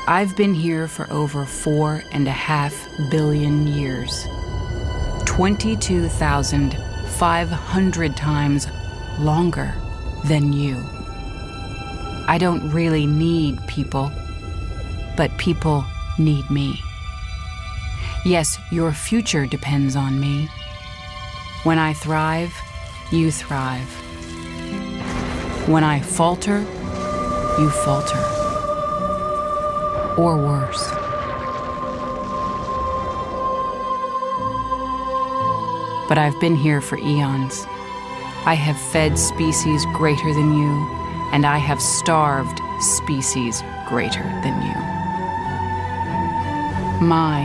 I've been here for over 4.5 billion years. 22,500 times longer than you. I don't really need people, but people need me. Yes, your future depends on me. When I thrive, you thrive. When I falter, you falter. Or worse. But I've been here for eons. I have fed species greater than you, and I have starved species greater than you. My